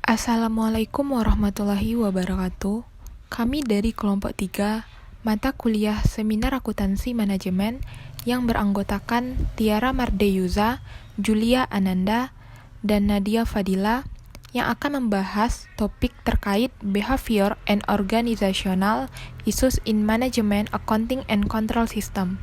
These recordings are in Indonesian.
Assalamualaikum warahmatullahi wabarakatuh. Kami dari kelompok 3, mata kuliah Seminar Akuntansi Manajemen yang beranggotakan Tiara Mardeyuza, Julia Ananda, dan Nadia Fadila yang akan membahas topik terkait Behavior and Organizational Issues in Management Accounting and Control System.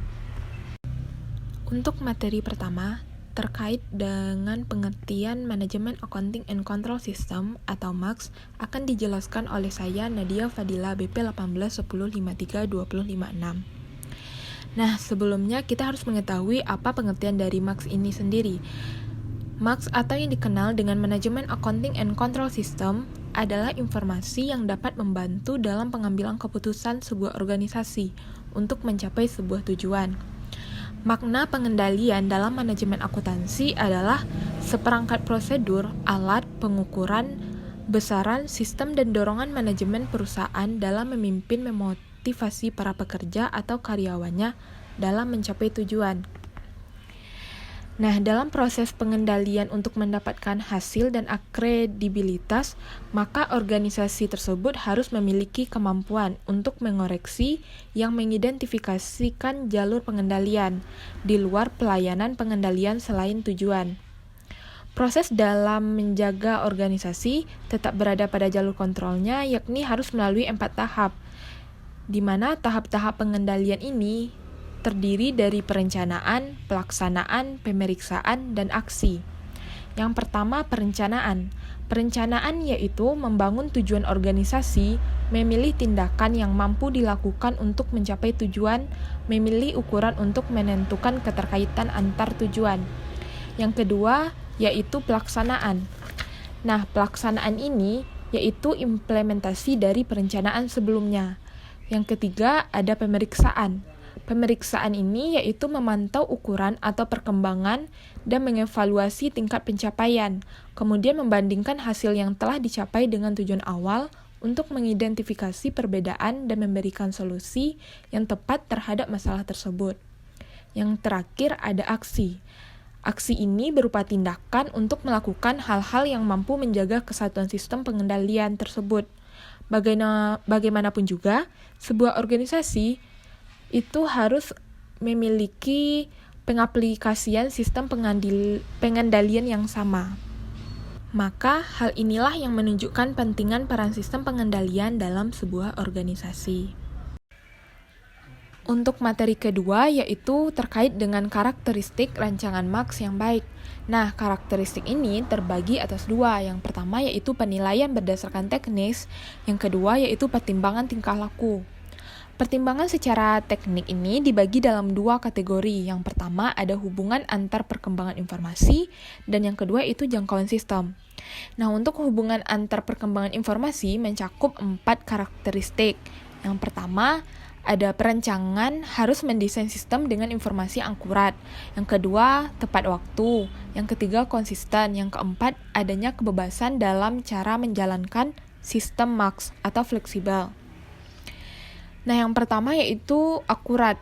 Untuk materi pertama, terkait dengan pengertian Manajemen Accounting and Control System atau MACS akan dijelaskan oleh saya Nadia Fadila BP 1810532056. Nah, sebelumnya kita harus mengetahui apa pengertian dari MACS ini sendiri. MACS atau yang dikenal dengan Manajemen Accounting and Control System adalah informasi yang dapat membantu dalam pengambilan keputusan sebuah organisasi untuk mencapai sebuah tujuan. Makna pengendalian dalam manajemen akuntansi adalah seperangkat prosedur, alat, pengukuran, besaran, sistem, dan dorongan manajemen perusahaan dalam memimpin memotivasi para pekerja atau karyawannya dalam mencapai tujuan. Nah, dalam proses pengendalian untuk mendapatkan hasil dan akredibilitas, maka organisasi tersebut harus memiliki kemampuan untuk mengoreksi yang mengidentifikasikan jalur pengendalian di luar pelayanan pengendalian selain tujuan. Proses dalam menjaga organisasi tetap berada pada jalur kontrolnya, yakni harus melalui 4 tahap, di mana tahap-tahap pengendalian ini terdiri dari perencanaan, pelaksanaan, pemeriksaan, dan aksi. Yang pertama, perencanaan. Perencanaan yaitu membangun tujuan organisasi, memilih tindakan yang mampu dilakukan untuk mencapai tujuan, memilih ukuran untuk menentukan keterkaitan antar tujuan. Yang kedua, yaitu pelaksanaan. Nah, pelaksanaan ini yaitu implementasi dari perencanaan sebelumnya. Yang ketiga, ada pemeriksaan. Pemeriksaan ini yaitu memantau ukuran atau perkembangan dan mengevaluasi tingkat pencapaian, kemudian membandingkan hasil yang telah dicapai dengan tujuan awal untuk mengidentifikasi perbedaan dan memberikan solusi yang tepat terhadap masalah tersebut. Yang terakhir ada aksi. Aksi ini berupa tindakan untuk melakukan hal-hal yang mampu menjaga kesatuan sistem pengendalian tersebut. Bagaimanapun juga, sebuah organisasi itu harus memiliki pengaplikasian sistem pengendalian yang sama. Maka hal inilah yang menunjukkan pentingan peran sistem pengendalian dalam sebuah organisasi. Untuk materi kedua yaitu terkait dengan karakteristik rancangan MACS yang baik. Nah, karakteristik ini terbagi atas 2. Yang pertama yaitu penilaian berdasarkan teknis, yang kedua yaitu pertimbangan tingkah laku. Pertimbangan secara teknik ini dibagi dalam 2 kategori. Yang pertama ada hubungan antar perkembangan informasi, dan yang kedua itu jangkauan sistem. Nah, untuk hubungan antar perkembangan informasi mencakup 4 karakteristik. Yang pertama ada perencanaan harus mendesain sistem dengan informasi yang akurat. Yang kedua, tepat waktu. Yang ketiga, konsisten. Yang keempat, adanya kebebasan dalam cara menjalankan sistem MACS atau fleksibel. Nah, yang pertama yaitu akurat.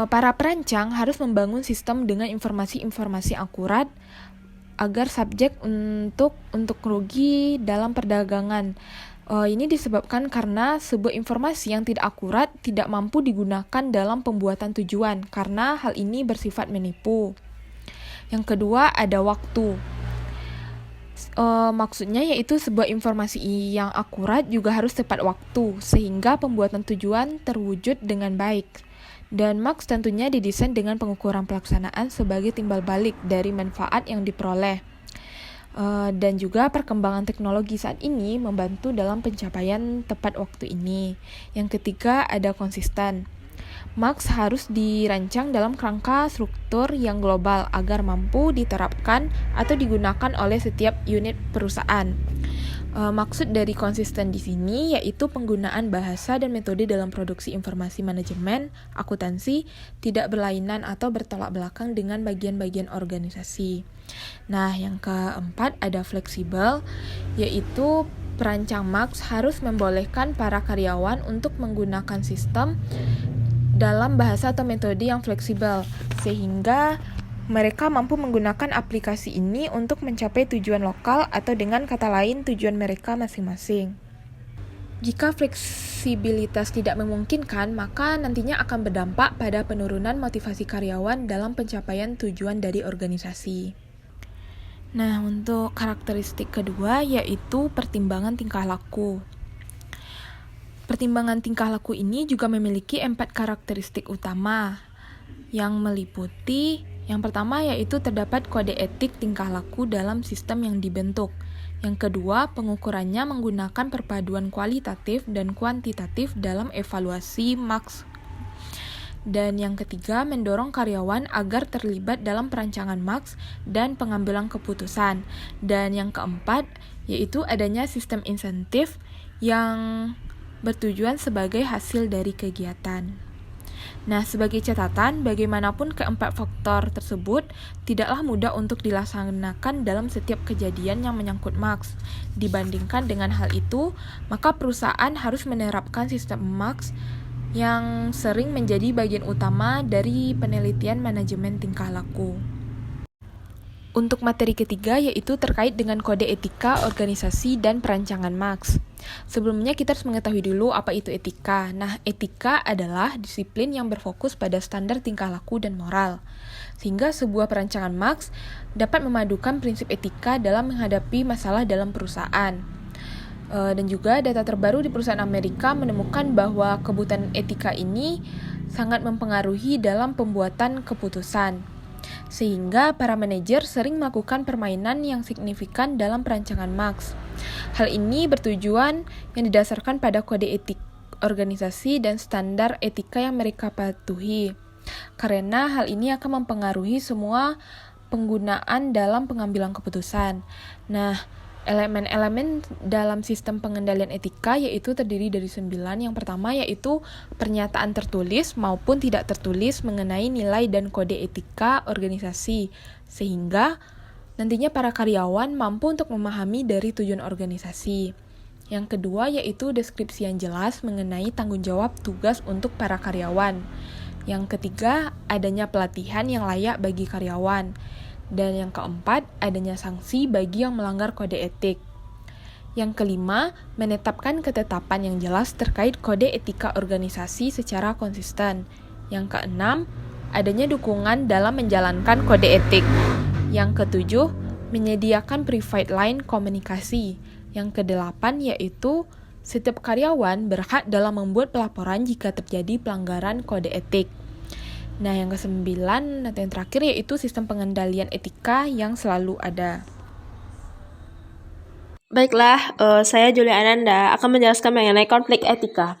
Para perancang harus membangun sistem dengan informasi-informasi akurat agar subjek untuk rugi dalam perdagangan. Ini disebabkan karena sebuah informasi yang tidak akurat tidak mampu digunakan dalam pembuatan tujuan karena hal ini bersifat menipu. Yang kedua ada waktu. Maksudnya yaitu sebuah informasi yang akurat juga harus tepat waktu sehingga pembuatan tujuan terwujud dengan baik. Dan MACS tentunya didesain dengan pengukuran pelaksanaan sebagai timbal balik dari manfaat yang diperoleh. Dan juga perkembangan teknologi saat ini membantu dalam pencapaian tepat waktu ini. Yang ketiga ada konsisten. MACS harus dirancang dalam kerangka struktur yang global agar mampu diterapkan atau digunakan oleh setiap unit perusahaan. Maksud dari konsisten di sini yaitu penggunaan bahasa dan metode dalam produksi informasi manajemen akuntansi tidak berlainan atau bertolak belakang dengan bagian-bagian organisasi. Nah, yang keempat ada fleksibel, yaitu perancang MACS harus membolehkan para karyawan untuk menggunakan sistem dalam bahasa atau metode yang fleksibel, sehingga Mereka mampu menggunakan aplikasi ini untuk mencapai tujuan lokal atau dengan kata lain tujuan mereka masing-masing. Jika fleksibilitas tidak memungkinkan, maka nantinya akan berdampak pada penurunan motivasi karyawan dalam pencapaian tujuan dari organisasi. Nah, untuk karakteristik kedua yaitu pertimbangan tingkah laku. Pertimbangan tingkah laku ini juga memiliki 4 karakteristik utama yang meliputi yang pertama yaitu terdapat kode etik tingkah laku dalam sistem yang dibentuk. Yang kedua, pengukurannya menggunakan perpaduan kualitatif dan kuantitatif dalam evaluasi MAX. Dan yang ketiga, mendorong karyawan agar terlibat dalam perancangan MAX dan pengambilan keputusan. Dan yang keempat, yaitu adanya sistem insentif yang bertujuan sebagai hasil dari kegiatan. Nah, sebagai catatan, bagaimanapun keempat faktor tersebut tidaklah mudah untuk dilaksanakan dalam setiap kejadian yang menyangkut MAX. Dibandingkan dengan hal itu, maka perusahaan harus menerapkan sistem MAX yang sering menjadi bagian utama dari penelitian manajemen tingkah laku. Untuk materi ketiga yaitu terkait dengan kode etika, organisasi, dan perancangan MAX. Sebelumnya kita harus mengetahui dulu apa itu etika. Nah, etika adalah disiplin yang berfokus pada standar tingkah laku dan moral. Sehingga sebuah perancangan MAX dapat memadukan prinsip etika dalam menghadapi masalah dalam perusahaan. Dan juga data terbaru di perusahaan Amerika menemukan bahwa kebutuhan etika ini sangat mempengaruhi dalam pembuatan keputusan. Sehingga para manajer sering melakukan permainan yang signifikan dalam perancangan MAX. Hal ini bertujuan yang didasarkan pada kode etik organisasi dan standar etika yang mereka patuhi. Karena hal ini akan mempengaruhi semua penggunaan dalam pengambilan keputusan. Nah, elemen-elemen dalam sistem pengendalian etika yaitu terdiri dari 9. Yang pertama yaitu pernyataan tertulis maupun tidak tertulis mengenai nilai dan kode etika organisasi, sehingga nantinya para karyawan mampu untuk memahami dari tujuan organisasi. Yang kedua yaitu deskripsi yang jelas mengenai tanggung jawab tugas untuk para karyawan. Yang ketiga, adanya pelatihan yang layak bagi karyawan. Dan yang keempat, adanya sanksi bagi yang melanggar kode etik. Yang kelima, menetapkan ketetapan yang jelas terkait kode etika organisasi secara konsisten. Yang keenam, adanya dukungan dalam menjalankan kode etik. Yang ketujuh, menyediakan private line komunikasi. Yang kedelapan yaitu setiap karyawan berhak dalam membuat pelaporan jika terjadi pelanggaran kode etik. Nah, yang kesembilan atau yang terakhir yaitu sistem pengendalian etika yang selalu ada. Baiklah, saya Julia Ananda akan menjelaskan mengenai konflik etika.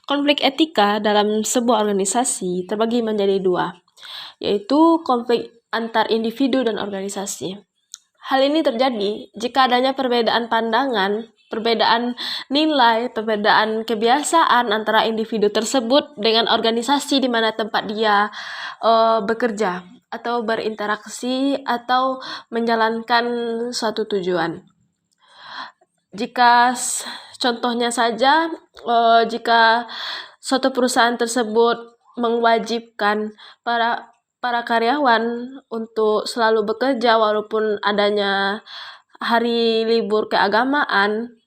Konflik etika dalam sebuah organisasi terbagi menjadi 2, yaitu konflik antar individu dan organisasi. Hal ini terjadi jika adanya perbedaan pandangan, perbedaan nilai, perbedaan kebiasaan antara individu tersebut dengan organisasi di mana tempat dia bekerja atau berinteraksi atau menjalankan suatu tujuan. Jika contohnya saja, jika suatu perusahaan tersebut mewajibkan para karyawan untuk selalu bekerja walaupun adanya hari libur keagamaan,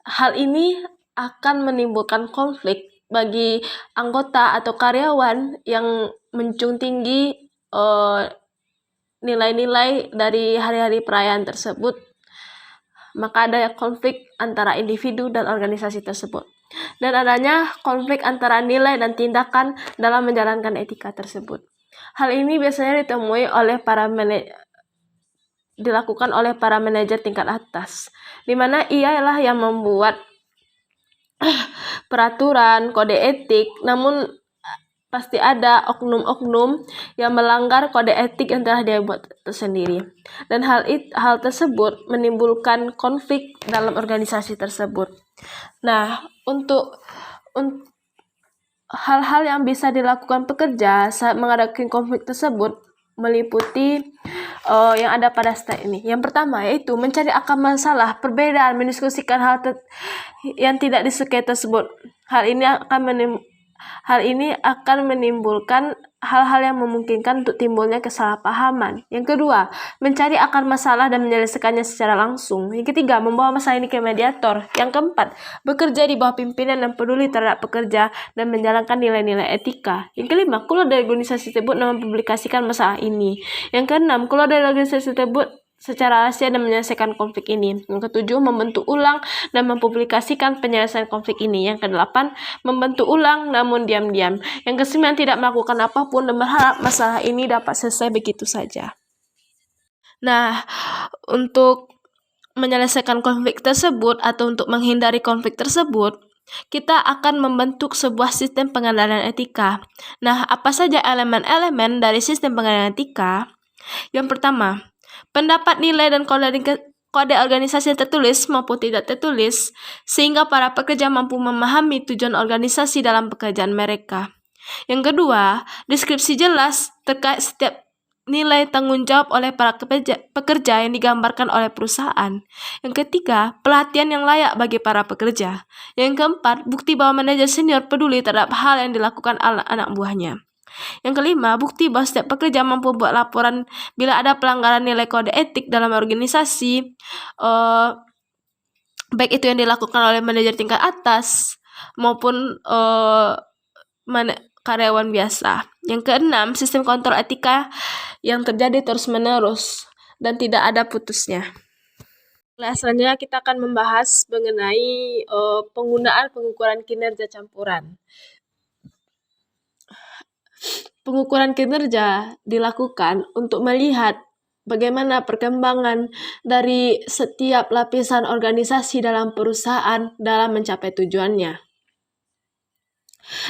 hal ini akan menimbulkan konflik bagi anggota atau karyawan yang menjunjung tinggi nilai-nilai dari hari-hari perayaan tersebut. Maka ada konflik antara individu dan organisasi tersebut. Dan adanya konflik antara nilai dan tindakan dalam menjalankan etika tersebut. Hal ini biasanya dilakukan oleh para manajer tingkat atas, di mana ialah yang membuat peraturan, kode etik, namun pasti ada oknum-oknum yang melanggar kode etik yang telah dia buat tersendiri. Dan hal tersebut menimbulkan konflik dalam organisasi tersebut. Nah, untuk hal-hal yang bisa dilakukan pekerja saat menghadapi konflik tersebut meliputi yang ada pada slide ini. Yang pertama yaitu mencari akar masalah perbedaan, mendiskusikan hal yang tidak disukai tersebut. Hal ini akan menimbulkan hal-hal yang memungkinkan untuk timbulnya kesalahpahaman. Yang kedua, mencari akar masalah dan menyelesaikannya secara langsung. Yang ketiga, membawa masalah ini ke mediator. Yang keempat, bekerja di bawah pimpinan yang peduli terhadap pekerja dan menjalankan nilai-nilai etika. Yang kelima, keluar dari organisasi tersebut dan mempublikasikan masalah ini. Yang keenam, keluar dari organisasi tersebut secara rahasia dan menyelesaikan konflik ini. Yang ketujuh, membentuk ulang dan mempublikasikan penyelesaian konflik ini. Yang kedelapan, membentuk ulang namun diam-diam. Yang kesembilan, tidak melakukan apapun dan berharap masalah ini dapat selesai begitu saja. Nah, untuk menyelesaikan konflik tersebut atau untuk menghindari konflik tersebut, kita akan membentuk sebuah sistem pengendalian etika. Nah, apa saja elemen-elemen dari sistem pengendalian etika? Yang pertama, pendapat, nilai, dan kode organisasi yang tertulis maupun tidak tertulis, sehingga para pekerja mampu memahami tujuan organisasi dalam pekerjaan mereka. Yang kedua, deskripsi jelas terkait setiap nilai tanggung jawab oleh para pekerja yang digambarkan oleh perusahaan. Yang ketiga, pelatihan yang layak bagi para pekerja. Yang keempat, bukti bahwa manajer senior peduli terhadap hal yang dilakukan anak buahnya. Yang kelima, bukti bahwa setiap pekerja mampu buat laporan bila ada pelanggaran nilai kode etik dalam organisasi, baik itu yang dilakukan oleh manajer tingkat atas maupun karyawan biasa. Yang keenam, sistem kontrol etika yang terjadi terus-menerus dan tidak ada putusnya. Selanjutnya kita akan membahas mengenai penggunaan pengukuran kinerja campuran. Pengukuran kinerja dilakukan untuk melihat bagaimana perkembangan dari setiap lapisan organisasi dalam perusahaan dalam mencapai tujuannya.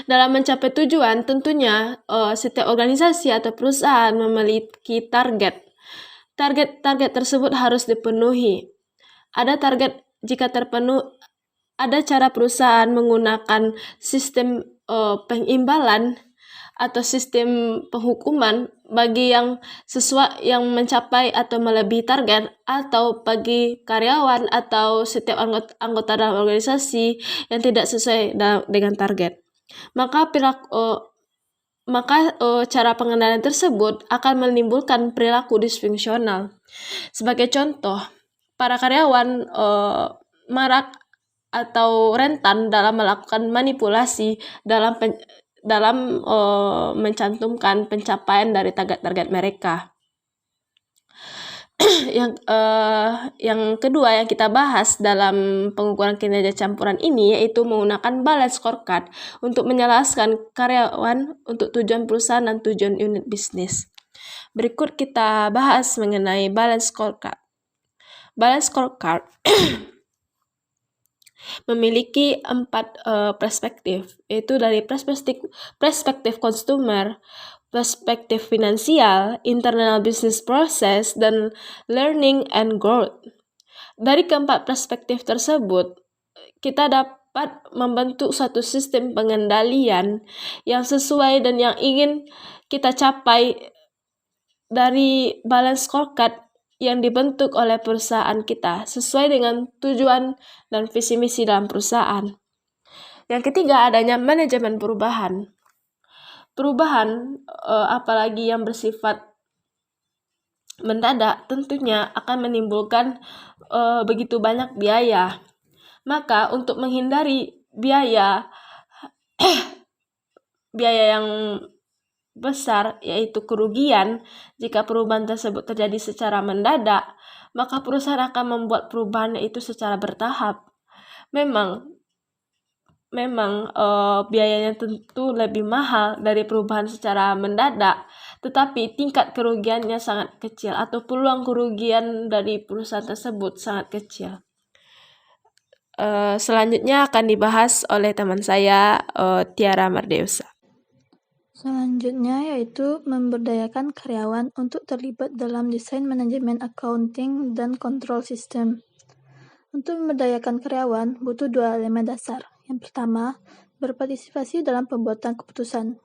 Dalam mencapai tujuan, tentunya setiap organisasi atau perusahaan memiliki target. Target tersebut harus dipenuhi. Ada target, jika terpenuhi, ada cara perusahaan menggunakan sistem pengimbalan atau sistem penghukuman bagi yang mencapai atau melebihi target, atau bagi karyawan atau setiap anggota dalam organisasi yang tidak sesuai dengan target. Maka cara pengendalian tersebut akan menimbulkan perilaku disfungsional. Sebagai contoh, para karyawan marak atau rentan dalam melakukan manipulasi dalam mencantumkan pencapaian dari target mereka. Yang kedua yang kita bahas dalam pengukuran kinerja campuran ini yaitu menggunakan balance scorecard untuk menjelaskan karyawan untuk tujuan perusahaan dan tujuan unit bisnis. Berikut kita bahas mengenai balance scorecard. Balance scorecard memiliki 4 perspektif, yaitu dari perspektif consumer, perspektif finansial, internal business process, dan learning and growth. Dari keempat perspektif tersebut, kita dapat membentuk suatu sistem pengendalian yang sesuai dan yang ingin kita capai dari balance scorecard yang dibentuk oleh perusahaan kita sesuai dengan tujuan dan visi misi dalam perusahaan. Yang ketiga, adanya manajemen perubahan. Perubahan, apalagi yang bersifat mendadak, tentunya akan menimbulkan begitu banyak biaya. Maka untuk menghindari biaya yang besar, yaitu kerugian, jika perubahan tersebut terjadi secara mendadak, maka perusahaan akan membuat perubahan itu secara bertahap. Memang biayanya tentu lebih mahal dari perubahan secara mendadak, tetapi tingkat kerugiannya sangat kecil atau peluang kerugian dari perusahaan tersebut sangat kecil. Selanjutnya akan dibahas oleh teman saya, Tiara Mardeusa. Selanjutnya yaitu memberdayakan karyawan untuk terlibat dalam desain manajemen accounting dan kontrol sistem. Untuk memberdayakan karyawan butuh 2 elemen dasar. Yang pertama, berpartisipasi dalam pembuatan keputusan.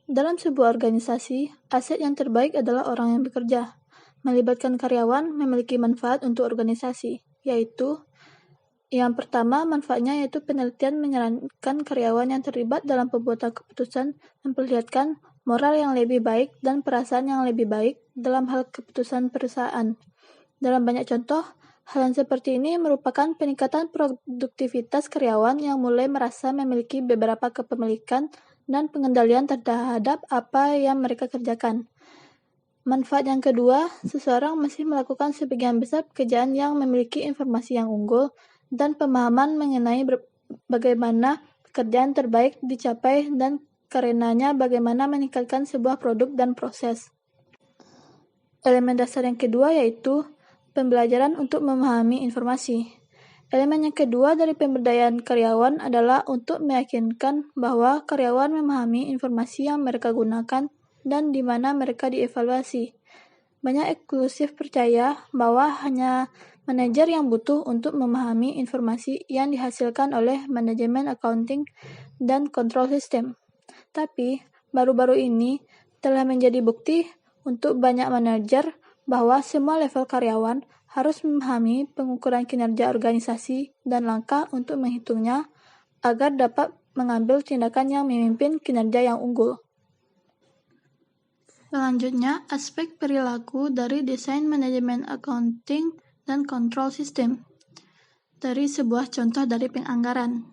Dalam sebuah organisasi, aset yang terbaik adalah orang yang bekerja. Melibatkan karyawan memiliki manfaat untuk organisasi, yaitu yang pertama, manfaatnya yaitu penelitian menyarankan karyawan yang terlibat dalam pembuatan keputusan memperlihatkan moral yang lebih baik, dan perasaan yang lebih baik dalam hal keputusan perusahaan. Dalam banyak contoh, hal yang seperti ini merupakan peningkatan produktivitas karyawan yang mulai merasa memiliki beberapa kepemilikan dan pengendalian terhadap apa yang mereka kerjakan. Manfaat yang kedua, seseorang masih melakukan sebagian besar pekerjaan yang memiliki informasi yang unggul dan pemahaman mengenai bagaimana pekerjaan terbaik dicapai dan karenanya bagaimana meningkatkan sebuah produk dan proses. Elemen dasar yang kedua yaitu pembelajaran untuk memahami informasi. Elemen yang kedua dari pemberdayaan karyawan adalah untuk meyakinkan bahwa karyawan memahami informasi yang mereka gunakan dan di mana mereka dievaluasi. Banyak eksklusif percaya bahwa hanya manajer yang butuh untuk memahami informasi yang dihasilkan oleh manajemen accounting dan kontrol sistem. Tapi, baru-baru ini telah menjadi bukti untuk banyak manajer bahwa semua level karyawan harus memahami pengukuran kinerja organisasi dan langkah untuk menghitungnya agar dapat mengambil tindakan yang memimpin kinerja yang unggul. Selanjutnya, aspek perilaku dari desain manajemen accounting dan kontrol sistem. Dari sebuah contoh dari penganggaran.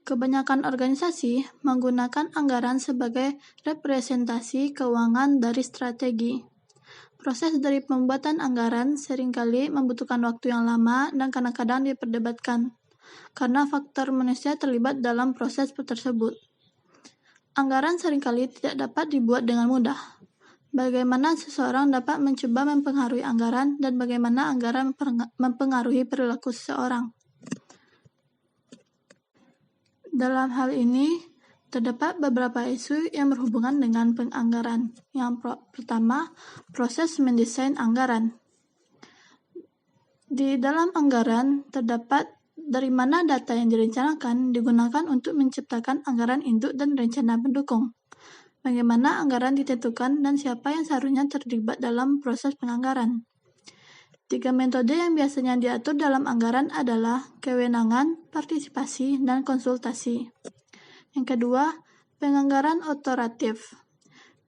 Kebanyakan organisasi menggunakan anggaran sebagai representasi keuangan dari strategi. Proses dari pembuatan anggaran seringkali membutuhkan waktu yang lama dan kadang-kadang diperdebatkan, karena faktor manusia terlibat dalam proses tersebut. Anggaran seringkali tidak dapat dibuat dengan mudah. Bagaimana seseorang dapat mencoba mempengaruhi anggaran dan bagaimana anggaran mempengaruhi perilaku seseorang. Dalam hal ini, terdapat beberapa isu yang berhubungan dengan penganggaran. Yang pertama, proses mendesain anggaran. Di dalam anggaran terdapat dari mana data yang direncanakan digunakan untuk menciptakan anggaran induk dan rencana pendukung. Bagaimana anggaran ditentukan dan siapa yang seharusnya terlibat dalam proses penganggaran. 3 metode yang biasanya diatur dalam anggaran adalah kewenangan, partisipasi, dan konsultasi. Yang kedua, penganggaran otoratif.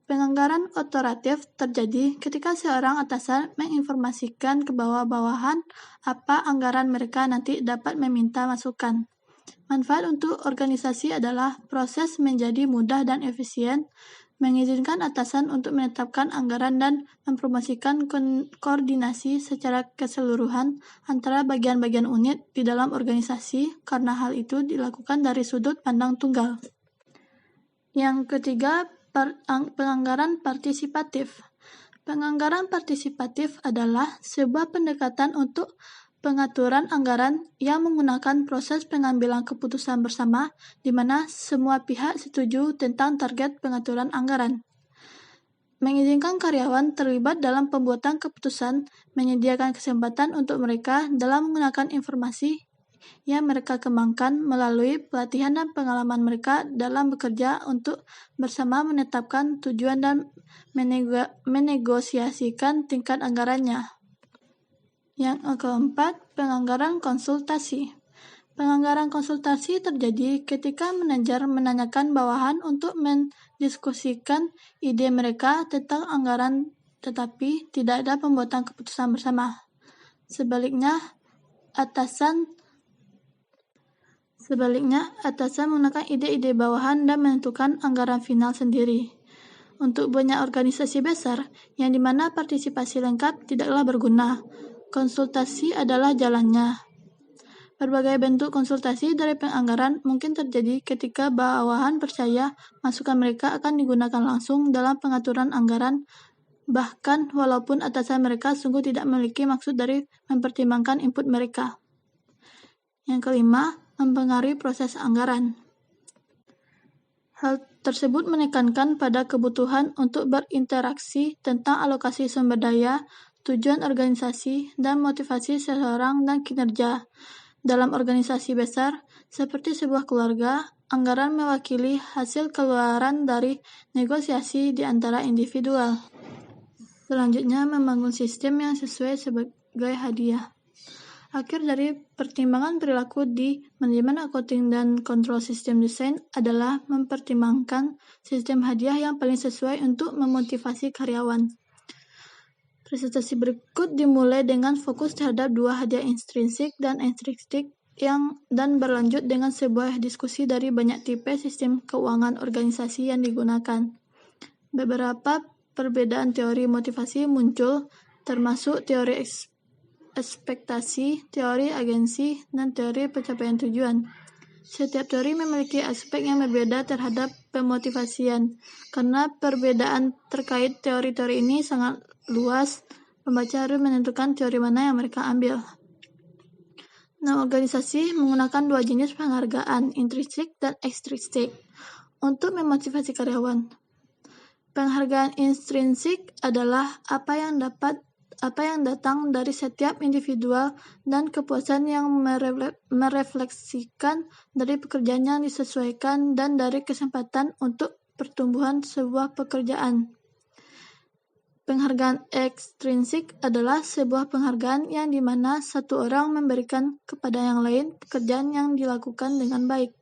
Penganggaran otoratif terjadi ketika seorang atasan menginformasikan ke bawah-bawahan apa anggaran mereka nanti dapat meminta masukan. Manfaat untuk organisasi adalah proses menjadi mudah dan efisien, mengizinkan atasan untuk menetapkan anggaran dan mempromosikan koordinasi secara keseluruhan antara bagian-bagian unit di dalam organisasi karena hal itu dilakukan dari sudut pandang tunggal. Yang ketiga, penganggaran partisipatif. Penganggaran partisipatif adalah sebuah pendekatan untuk pengaturan anggaran yang menggunakan proses pengambilan keputusan bersama di mana semua pihak setuju tentang target pengaturan anggaran. Mengizinkan karyawan terlibat dalam pembuatan keputusan, menyediakan kesempatan untuk mereka dalam menggunakan informasi yang mereka kembangkan melalui pelatihan dan pengalaman mereka dalam bekerja untuk bersama menetapkan tujuan dan menegosiasikan tingkat anggarannya. Yang keempat, penganggaran konsultasi. Penganggaran konsultasi terjadi ketika manajer menanyakan bawahan untuk mendiskusikan ide mereka tentang anggaran tetapi tidak ada pembuatan keputusan bersama. Sebaliknya, atasan menggunakan ide-ide bawahan dan menentukan anggaran final sendiri. Untuk banyak organisasi besar, yang dimana partisipasi lengkap tidaklah berguna, konsultasi adalah jalannya. Berbagai bentuk konsultasi dari penganggaran mungkin terjadi ketika bawahan percaya masukan mereka akan digunakan langsung dalam pengaturan anggaran, bahkan walaupun atasan mereka sungguh tidak memiliki maksud dari mempertimbangkan input mereka. Yang kelima, mempengaruhi proses anggaran. Hal tersebut menekankan pada kebutuhan untuk berinteraksi tentang alokasi sumber daya, tujuan organisasi, dan motivasi seseorang dan kinerja. Dalam organisasi besar, seperti sebuah keluarga, anggaran mewakili hasil keluaran dari negosiasi di antara individual. Selanjutnya, membangun sistem yang sesuai sebagai hadiah. Akhir dari pertimbangan perilaku di manajemen accounting dan kontrol sistem desain adalah mempertimbangkan sistem hadiah yang paling sesuai untuk memotivasi karyawan. Presentasi berikut dimulai dengan fokus terhadap dua hadiah intrinsik dan ekstrinsik dan berlanjut dengan sebuah diskusi dari banyak tipe sistem keuangan organisasi yang digunakan. Beberapa perbedaan teori motivasi muncul, termasuk teori ekspektasi, teori agensi, dan teori pencapaian tujuan. Setiap teori memiliki aspek yang berbeda terhadap pemotivasian. Karena perbedaan terkait teori-teori ini sangat luas, pembaca harus menentukan teori mana yang mereka ambil. Nah, organisasi menggunakan dua jenis penghargaan, intrinsik dan ekstrinsik, untuk memotivasi karyawan. Penghargaan intrinsik adalah apa yang datang dari setiap individual dan kepuasan yang merefleksikan dari pekerjaan yang disesuaikan dan dari kesempatan untuk pertumbuhan sebuah pekerjaan. Penghargaan ekstrinsik adalah sebuah penghargaan yang dimana satu orang memberikan kepada yang lain pekerjaan yang dilakukan dengan baik.